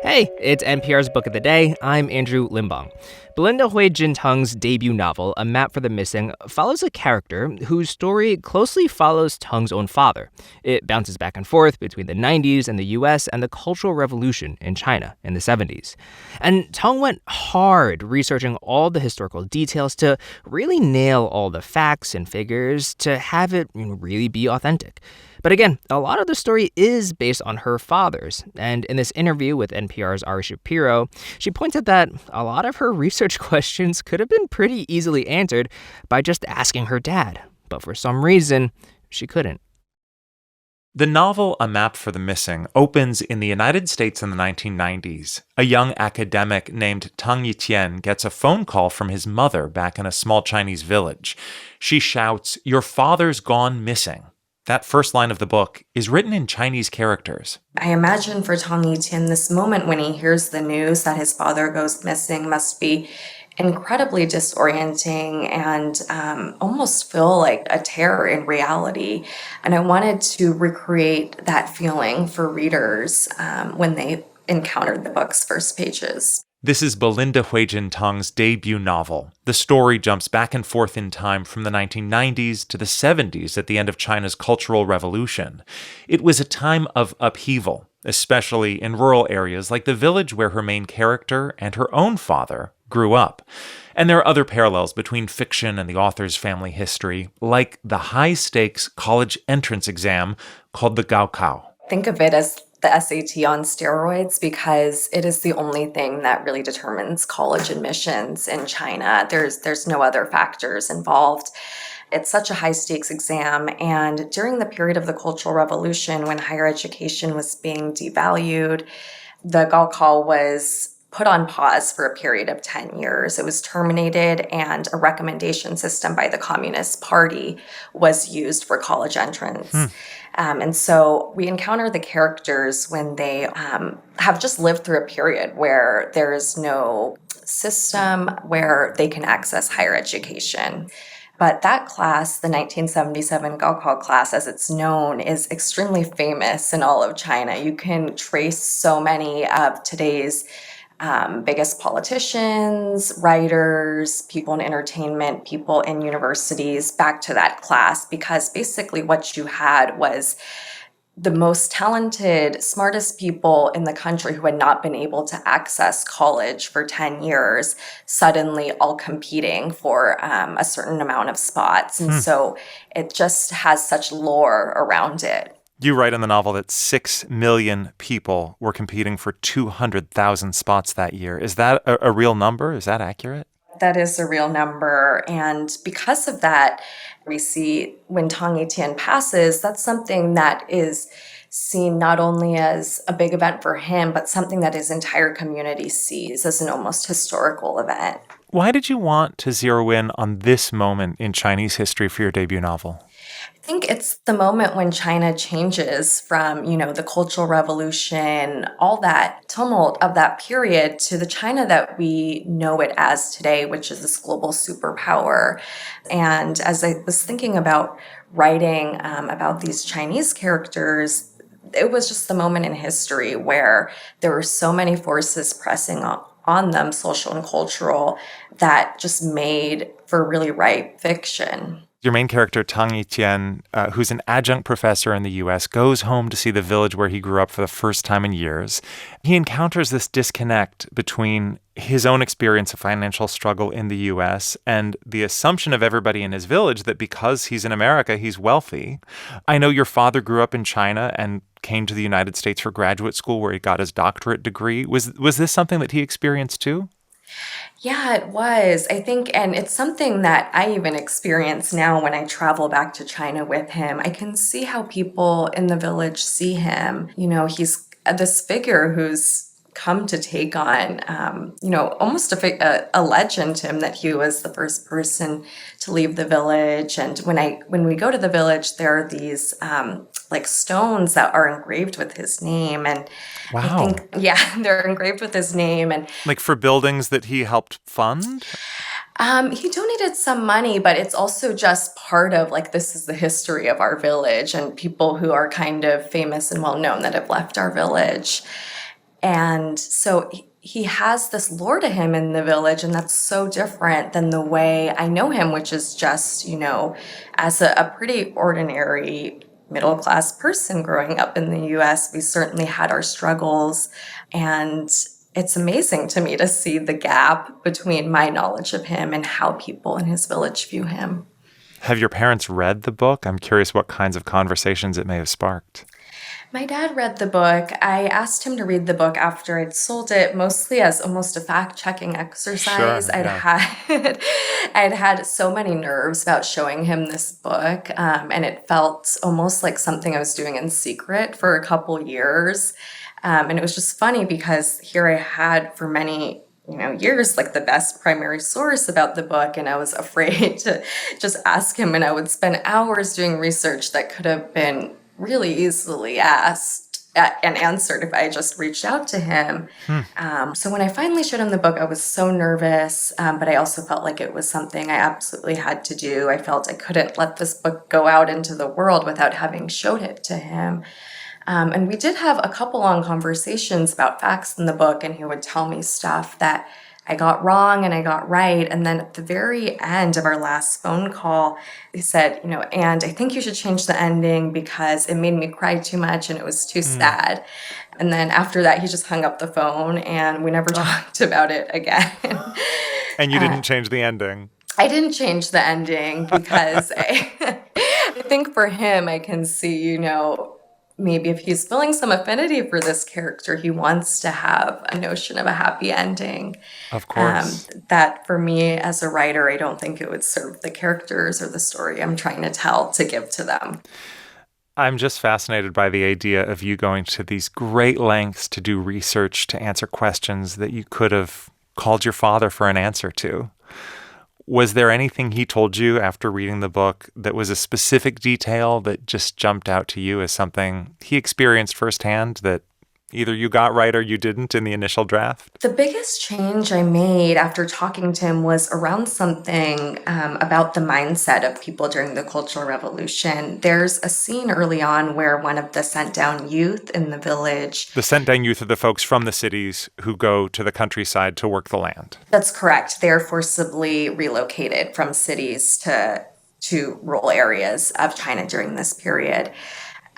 Hey, it's NPR's Book of the Day. I'm Andrew Limbong. Belinda Huijuan Tang's debut novel, A Map for the Missing, follows a character whose story closely follows Tang's own father. It bounces back and forth between the 90s in the US and the Cultural Revolution in China in the 70s. And Tang went hard researching all the historical details to really nail all the facts and figures to have it really be authentic. But again, a lot of the story is based on her father's. And in this interview with NPR's Shapiro, she points out that a lot of her research questions could have been pretty easily answered by just asking her dad. But for some reason, she couldn't. The novel A Map for the Missing opens in the United States in the 1990s. A young academic named Tang Yitian gets a phone call from his mother back in a small Chinese village. She shouts, "Your father's gone missing." That first line of the book is written in Chinese characters. I imagine for Tang Yitian, this moment when he hears the news that his father goes missing must be incredibly disorienting and almost feel like a terror in reality. And I wanted to recreate that feeling for readers when they encountered the book's first pages. This is Belinda Huijuan Tang's debut novel. The story jumps back and forth in time from the 1990s to the 70s at the end of China's Cultural Revolution. It was a time of upheaval, especially in rural areas like the village where her main character and her own father grew up. And there are other parallels between fiction and the author's family history, like the high-stakes college entrance exam called the Gaokao. Think of it as the SAT on steroids because it is the only thing that really determines college admissions in China. There's no other factors involved. It's such a high-stakes exam, and during the period of the Cultural Revolution when higher education was being devalued, the Gaokao was put on pause for a period of 10 years. It was terminated, and a recommendation system by the Communist Party was used for college entrance. And so we encounter the characters when they have just lived through a period where there is no system where they can access higher education. But that class, the 1977 Gaokao class, as it's known, is extremely famous in all of China. You can trace so many of today's biggest politicians, writers, people in entertainment, people in universities back to that class, because basically what you had was the most talented, smartest people in the country who had not been able to access college for 10 years, suddenly all competing for a certain amount of spots. And so it just has such lore around it. You write in the novel that 6 million people were competing for 200,000 spots that year. Is that a real number? Is that accurate? That is a real number. And because of that, we see when Tang Yitian passes, that's something that is seen not only as a big event for him, but something that his entire community sees as an almost historical event. Why did you want to zero in on this moment in Chinese history for your debut novel? I think it's the moment when China changes from, the Cultural Revolution, all that tumult of that period, to the China that we know it as today, which is this global superpower. And as I was thinking about writing about these Chinese characters, it was just the moment in history where there were so many forces pressing on them, social and cultural, that just made for really ripe fiction. Your main character, Tang Yitian, who's an adjunct professor in the U.S., goes home to see the village where he grew up for the first time in years. He encounters this disconnect between his own experience of financial struggle in the U.S. and the assumption of everybody in his village that because he's in America, he's wealthy. I know your father grew up in China and came to the United States for graduate school where he got his doctorate degree. Was this something that he experienced too? Yeah, it was. I think, and it's something that I even experience now when I travel back to China with him. I can see how people in the village see him. He's this figure who's come to take on, almost a legend to him, that he was the first person to leave the village. And when we go to the village, there are these stones that are engraved with his name. And wow. I think, they're engraved with his name. And like for buildings that he helped fund? He donated some money, but it's also just part of this is the history of our village and people who are kind of famous and well known that have left our village. And so he has this lore to him in the village, and that's so different than the way I know him, which is just, as a pretty ordinary middle class person growing up in the US. We certainly had our struggles, and it's amazing to me to see the gap between my knowledge of him and how people in his village view him. Have your parents read the book? I'm curious what kinds of conversations it may have sparked. My dad read the book. I asked him to read the book after I'd sold it, mostly as almost a fact-checking exercise. Sure, I'd had so many nerves about showing him this book, and it felt almost like something I was doing in secret for a couple years. And it was just funny because here I had for many years, like the best primary source about the book. And I was afraid to just ask him. And I would spend hours doing research that could have been really easily asked and answered if I just reached out to him. So when I finally showed him the book, I was so nervous, but I also felt like it was something I absolutely had to do. I felt I couldn't let this book go out into the world without having showed it to him. And we did have a couple long conversations about facts in the book, and he would tell me stuff that I got wrong and I got right. And then at the very end of our last phone call, he said, and I think you should change the ending because it made me cry too much and it was too sad. And then after that, he just hung up the phone and we never talked about it again. And you didn't change the ending? I didn't change the ending because I think for him, I can see, maybe if he's feeling some affinity for this character, he wants to have a notion of a happy ending. Of course. That for me as a writer, I don't think it would serve the characters or the story I'm trying to tell to give to them. I'm just fascinated by the idea of you going to these great lengths to do research, to answer questions that you could have called your father for an answer to. Was there anything he told you after reading the book that was a specific detail that just jumped out to you as something he experienced firsthand that either you got right or you didn't in the initial draft? The biggest change I made after talking to him was around something about the mindset of people during the Cultural Revolution. There's a scene early on where one of the sent-down youth in the village... The sent-down youth are the folks from the cities who go to the countryside to work the land. That's correct. They're forcibly relocated from cities to rural areas of China during this period.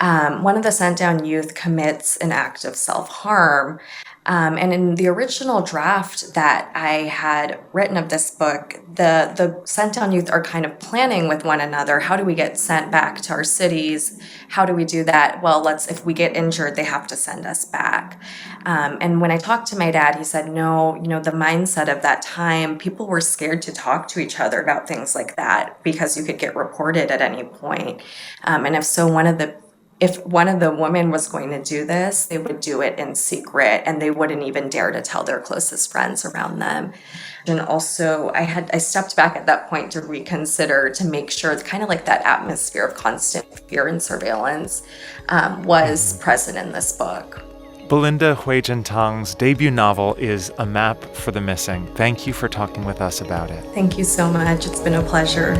One of the sent-down youth commits an act of self-harm. And in the original draft that I had written of this book, the sent-down youth are kind of planning with one another, how do we get sent back to our cities? How do we do that? Well, if we get injured, they have to send us back. And when I talked to my dad, he said, no, the mindset of that time, people were scared to talk to each other about things like that because you could get reported at any point. And if one of the women was going to do this, they would do it in secret and they wouldn't even dare to tell their closest friends around them. And also I stepped back at that point to reconsider, to make sure it's kind of like that atmosphere of constant fear and surveillance was present in this book. Belinda Huijuan Tang's debut novel is A Map for the Missing. Thank you for talking with us about it. Thank you so much. It's been a pleasure.